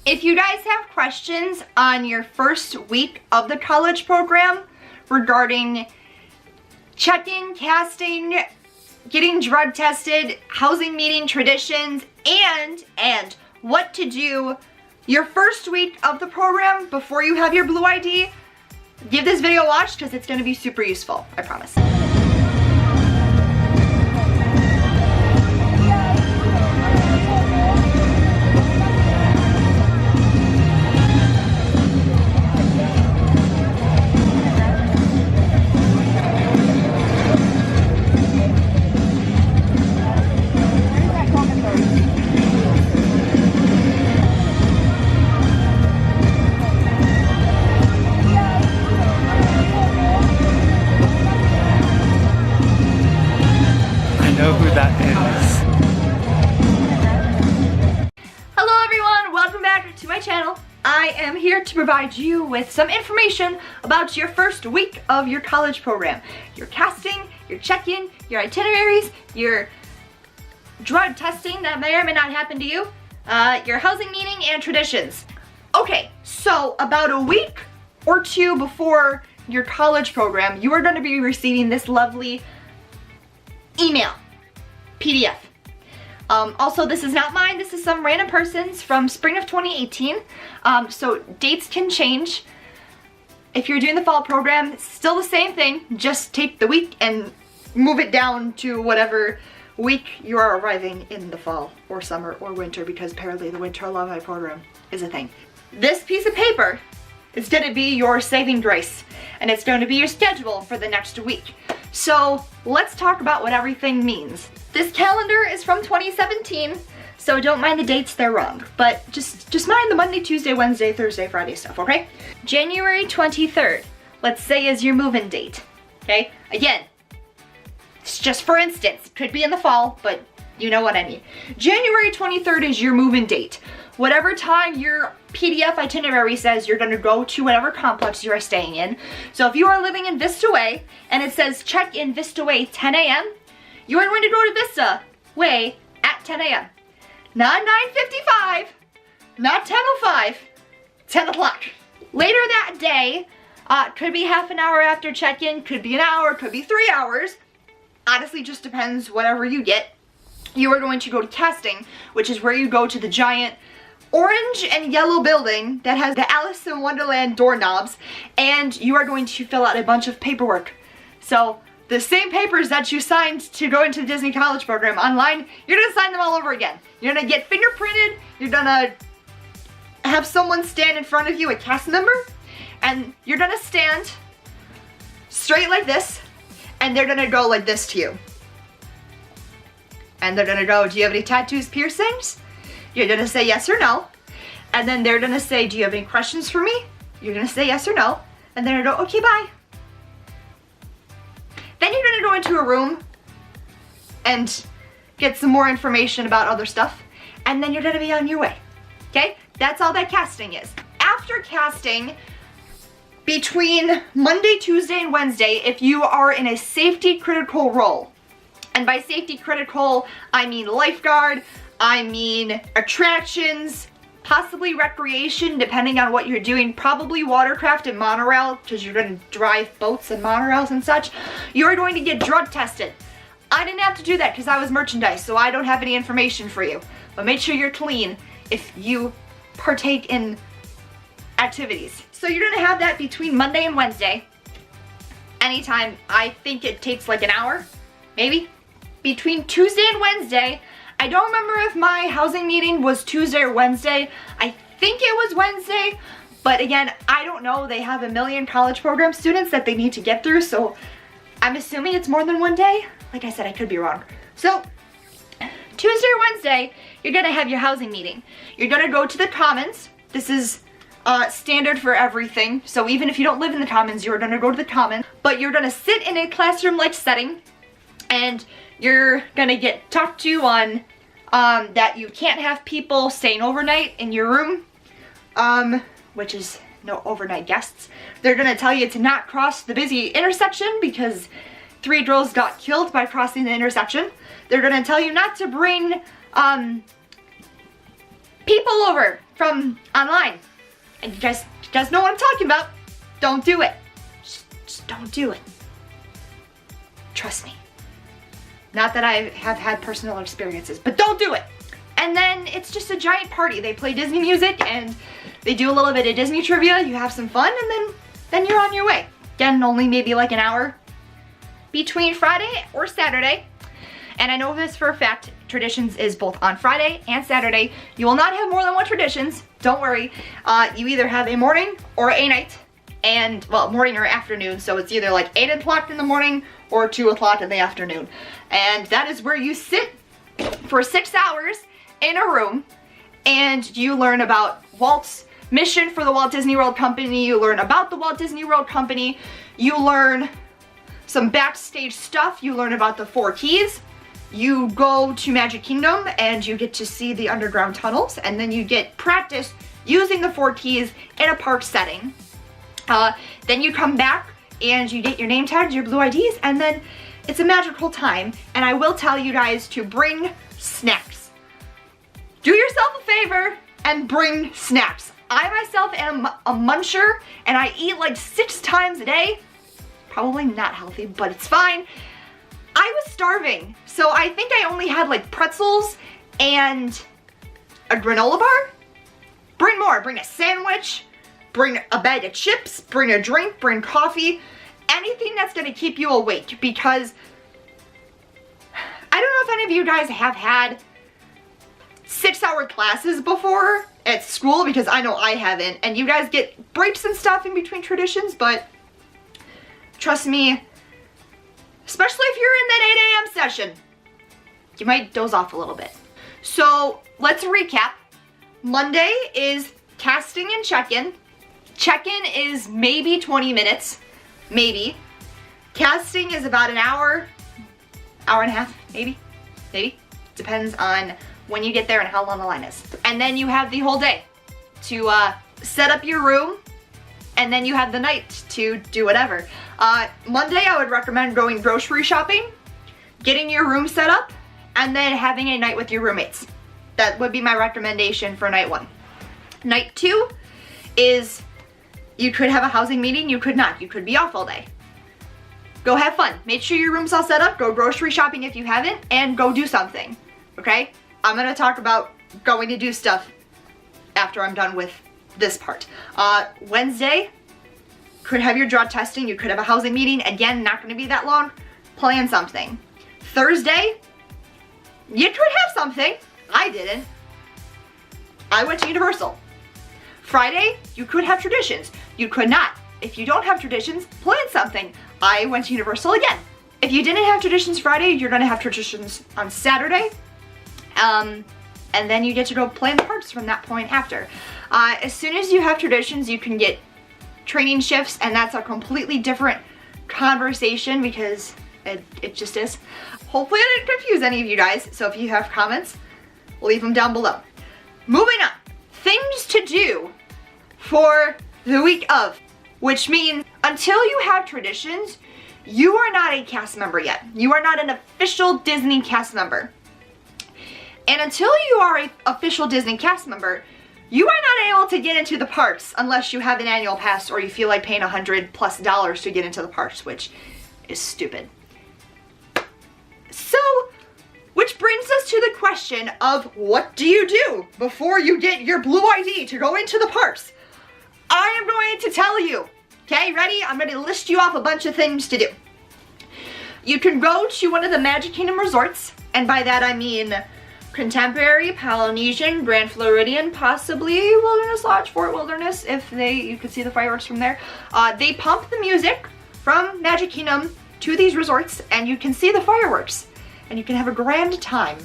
If you guys have questions on your first week of the college program regarding check-in, casting, getting drug tested, housing meeting traditions, and what to do your first week of the program before you have your blue ID, give this video a watch because it's going to be super useful, I promise. Know who that is. Hello everyone, welcome back to my channel. I am here to provide you with some information about your first week of your college program. Your casting, your check-in, your itineraries, your drug testing that may or may not happen to you, your housing meeting, and traditions. Okay, so about a week or two before your college program, you are going to be receiving this lovely email. PDF. Also, this is not mine, this is some random person's from spring of 2018. So dates can change. If you're doing the fall program, it's still the same thing, just take the week and move it down to whatever week you are arriving in the fall or summer or winter, because apparently the winter alumni program is a thing. This piece of paper is going to be your saving grace, and it's going to be your schedule for the next week. So let's talk about what everything means. This calendar is from 2017, so don't mind the dates, they're wrong. But just mind the Monday, Tuesday, Wednesday, Thursday, Friday stuff, okay? January 23rd, let's say, is your move-in date, okay? Again, it's just for instance, could be in the fall, but you know what I mean. January 23rd is your move-in date. Whatever time your PDF itinerary says you're going to go to whatever complex you are staying in. So if you are living in Vista Way and it says check in Vista Way 10 a.m., you are going to go to Vista Way at 10 a.m. Not 9:55, not 10:05, 10 o'clock. Later that day, could be half an hour after check-in, could be an hour, could be 3 hours. Honestly, just depends whatever you get. You are going to go to casting, which is where you go to the giant orange and yellow building that has the Alice in Wonderland doorknobs, and you are going to fill out a bunch of paperwork. So the same papers that you signed to go into the Disney College program online, you're gonna sign them all over again. You're gonna get fingerprinted, you're gonna have someone stand in front of you, a cast member, and you're gonna stand straight like this, and they're gonna go like this to you. And they're gonna go, do you have any tattoos, piercings? You're gonna say yes or no. And then they're gonna say, do you have any questions for me? You're gonna say yes or no. And then they're gonna go, okay, bye. Then you're gonna go into a room and get some more information about other stuff. And then you're gonna be on your way, okay? That's all that casting is. After casting, between Monday, Tuesday, and Wednesday, if you are in a safety critical role, and by safety critical, I mean lifeguard, I mean attractions, possibly recreation, depending on what you're doing, probably watercraft and monorail, because you're going to drive boats and monorails and such, you're going to get drug tested. I didn't have to do that because I was merchandise, so I don't have any information for you. But make sure you're clean if you partake in activities. So you're going to have that between Monday and Wednesday. Anytime. I think it takes like an hour, maybe. Between Tuesday and Wednesday, I don't remember if my housing meeting was Tuesday or Wednesday. I think it was Wednesday, but again, I don't know. They have a million college program students that they need to get through, so I'm assuming it's more than one day. Like I said, I could be wrong. So Tuesday or Wednesday, you're gonna have your housing meeting. You're gonna go to the Commons. This is standard for everything. So even if you don't live in the Commons, you're gonna go to the Commons, but you're gonna sit in a classroom-like setting, and you're gonna get talked to on that you can't have people staying overnight in your room, which is no overnight guests. They're gonna tell you to not cross the busy intersection because 3 girls got killed by crossing the intersection. They're gonna tell you not to bring people over from online. And you guys know what I'm talking about. Don't do it. Just don't do it. Trust me. Not that I have had personal experiences, but don't do it. And then it's just a giant party. They play Disney music and they do a little bit of Disney trivia. You have some fun and then you're on your way. Again, only maybe like an hour between Friday or Saturday. And I know this for a fact, Traditions is both on Friday and Saturday. You will not have more than one Traditions, don't worry. You either have a morning or a night, and well, morning or afternoon, so it's either like 8 o'clock in the morning or 2 o'clock in the afternoon. And that is where you sit for 6 hours in a room and you learn about Walt's mission for the Walt Disney World Company, you learn about the Walt Disney World Company, you learn some backstage stuff, you learn about the 4 keys, you go to Magic Kingdom and you get to see the underground tunnels, and then you get practice using the 4 keys in a park setting. Then you come back and you get your name tags, your blue IDs, and then it's a magical time. And I will tell you guys to bring snacks. Do yourself a favor and bring snacks. I myself am a muncher and I eat like 6 times a day. Probably not healthy, but it's fine. I was starving, so I think I only had like pretzels and a granola bar. Bring more, bring a sandwich, bring a bag of chips, bring a drink, bring coffee, anything that's gonna keep you awake, because I don't know if any of you guys have had 6-hour classes before at school, because I know I haven't, and you guys get breaks and stuff in between Traditions, but trust me, especially if you're in that 8 a.m. session, you might doze off a little bit. So let's recap. Monday is casting and check-in. Check-in is maybe 20 minutes, maybe. Casting is about an hour and a half, maybe. Depends on when you get there and how long the line is. And then you have the whole day to set up your room, and then you have the night to do whatever. Monday, I would recommend going grocery shopping, getting your room set up, and then having a night with your roommates. That would be my recommendation for night 1. Night 2 is, you could have a housing meeting, you could not. You could be off all day. Go have fun. Make sure your room's all set up, go grocery shopping if you haven't, and go do something, okay? I'm gonna talk about going to do stuff after I'm done with this part. Wednesday, could have your drug testing, you could have a housing meeting. Again, not gonna be that long. Plan something. Thursday, you could have something. I didn't. I went to Universal. Friday, you could have Traditions. You could not. If you don't have Traditions, plan something. I went to Universal again. If you didn't have Traditions Friday, you're gonna have Traditions on Saturday. And then you get to go plan the parks from that point after. As soon as you have Traditions, you can get training shifts, and that's a completely different conversation because it just is. Hopefully I didn't confuse any of you guys, so if you have comments, leave them down below. Moving on, things to do for the week of, which means until you have Traditions, you are not a cast member yet. You are not an official Disney cast member. And until you are an official Disney cast member, you are not able to get into the parks unless you have an annual pass or you feel like paying $100+ to get into the parks, which is stupid. So, which brings us to the question of what do you do before you get your blue ID to go into the parks? I am going to tell you. Okay, ready? I'm going to list you off a bunch of things to do. You can go to one of the Magic Kingdom resorts, and by that I mean Contemporary, Polynesian, Grand Floridian, possibly Wilderness Lodge, Fort Wilderness, if you could see the fireworks from there. They pump the music from Magic Kingdom to these resorts, and you can see the fireworks, and you can have a grand time.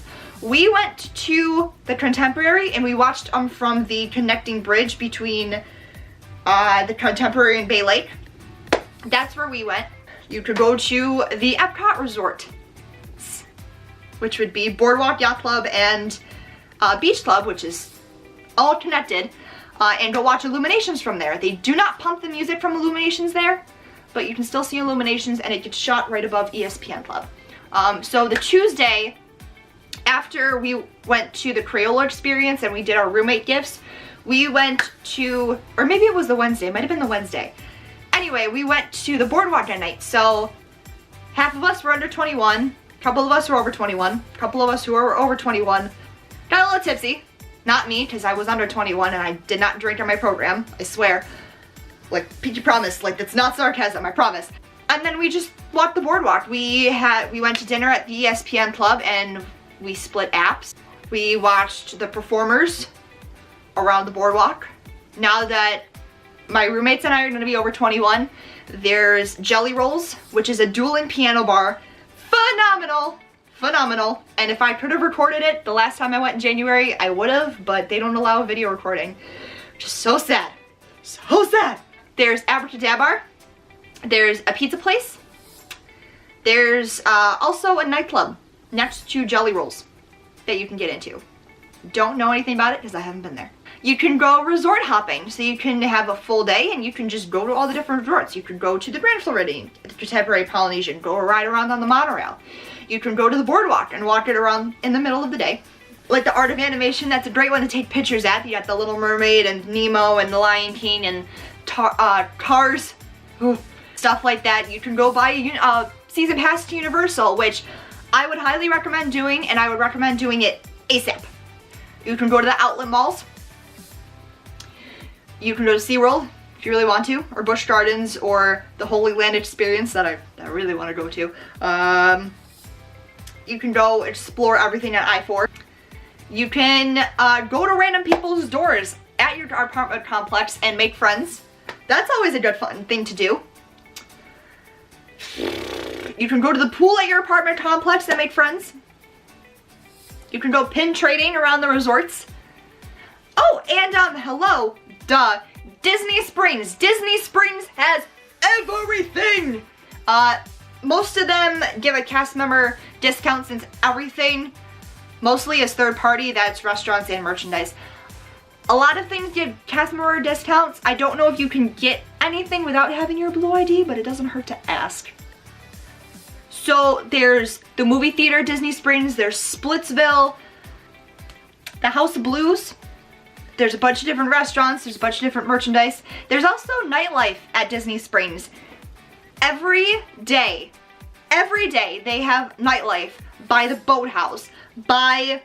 We went to the Contemporary, and we watched from the connecting bridge between the Contemporary and Bay Lake. That's where we went. You could go to the Epcot Resort, which would be Boardwalk Yacht Club and Beach Club, which is all connected, and go watch Illuminations from there. They do not pump the music from Illuminations there, but you can still see Illuminations, and it gets shot right above ESPN Club. So the Tuesday after we went to the Crayola experience and we did our roommate gifts, we went to, or maybe it was the Wednesday, it might have been the Wednesday. Anyway, we went to the boardwalk at night. So half of us were under 21, a couple of us were over 21, a couple of us who were over 21 got a little tipsy. Not me, because I was under 21 and I did not drink in my program, I swear. Like, Pinky promise, like that's not sarcasm, I promise. And then we just walked the boardwalk. We went to dinner at the ESPN Club and we split apps. We watched the performers around the boardwalk. Now that my roommates and I are gonna be over 21, there's Jelly Rolls, which is a dueling piano bar. Phenomenal, phenomenal. And if I could have recorded it the last time I went in January, I would have, but they don't allow video recording. Just so sad, so sad. There's Abracadabar. There's a pizza place. There's also a nightclub next to Jelly Rolls that you can get into. Don't know anything about it because I haven't been there. You can go resort hopping, so you can have a full day and you can just go to all the different resorts. You could go to the Grand Floridian, the Contemporary Polynesian, go ride around on the monorail. You can go to the boardwalk and walk it around in the middle of the day. Like the Art of Animation, that's a great one to take pictures at. You got the Little Mermaid and Nemo and the Lion King and Cars, stuff like that. You can go buy a season pass to Universal, which I would highly recommend doing, and I would recommend doing it ASAP. You can go to the outlet malls. You can go to SeaWorld if you really want to, or Busch Gardens, or the Holy Land Experience that I really want to go to. You can go explore everything at I-4. You can go to random people's doors at your apartment complex and make friends. That's always a good fun thing to do. You can go to the pool at your apartment complex and make friends. You can go pin trading around the resorts. Oh, and hello, duh, Disney Springs. Disney Springs has everything. Most of them give a cast member discount since everything mostly is third party, that's restaurants and merchandise. A lot of things give cast member discounts. I don't know if you can get anything without having your Blue ID, but it doesn't hurt to ask. So there's the movie theater at Disney Springs, there's Splitsville, the House of Blues, there's a bunch of different restaurants, there's a bunch of different merchandise. There's also nightlife at Disney Springs. Every day they have nightlife by the boathouse, by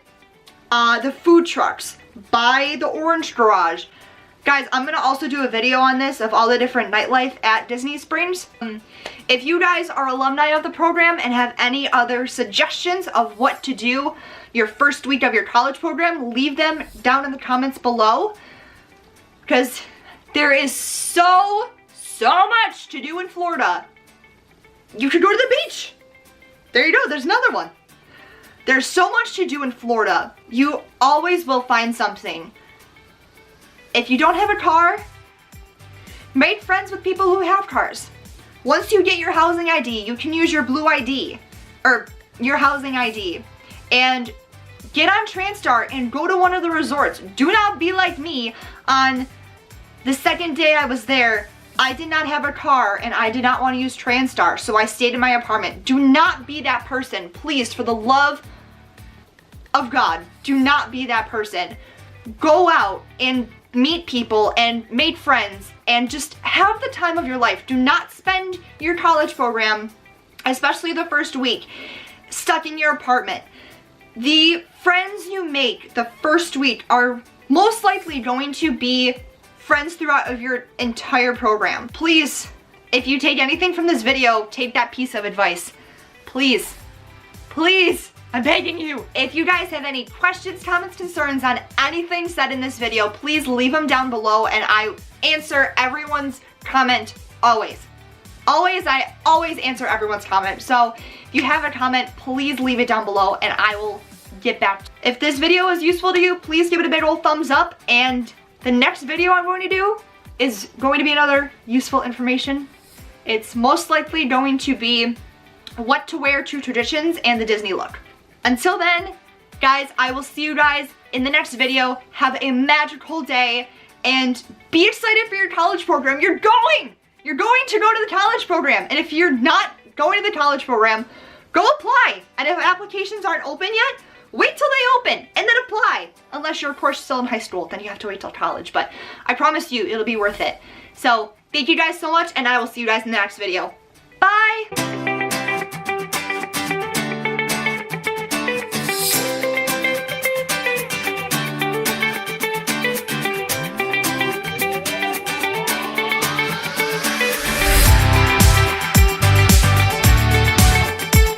the food trucks, by the Orange Garage. Guys, I'm gonna also do a video on this of all the different nightlife at Disney Springs. If you guys are alumni of the program and have any other suggestions of what to do your first week of your college program, leave them down in the comments below, because there is so much to do in Florida. You could go to the beach. There you go, there's another one. There's so much to do in Florida. You always will find something. If you don't have a car, make friends with people who have cars. Once you get your housing ID, you can use your Blue ID, or your housing ID, and get on TransStar and go to one of the resorts. Do not be like me. On the second day I was there, I did not have a car and I did not want to use TransStar, so I stayed in my apartment. Do not be that person. Please, for the love of God, do not be that person. Go out and meet people and make friends and just have the time of your life. Do not spend your college program, especially the first week, stuck in your apartment. The friends you make the first week are most likely going to be friends throughout of your entire program. Please, if you take anything from this video, take that piece of advice. Please, please, I'm begging you. If you guys have any questions, comments, concerns on anything said in this video, please leave them down below and I answer everyone's comment always. I always answer everyone's comment. So if you have a comment, please leave it down below and I will get back. If this video is useful to you, please give it a big old thumbs up, and the next video I'm going to do is going to be another useful information. It's most likely going to be what to wear to traditions and the Disney look. Until then, guys, I will see you guys in the next video. Have a magical day and be excited for your college program. You're going to go to the college program. And if you're not going to the college program, go apply. And if applications aren't open yet, wait till they open and then apply. Unless you're, of course, still in high school, then you have to wait till college. But I promise you, it'll be worth it. So thank you guys so much, and I will see you guys in the next video. Bye!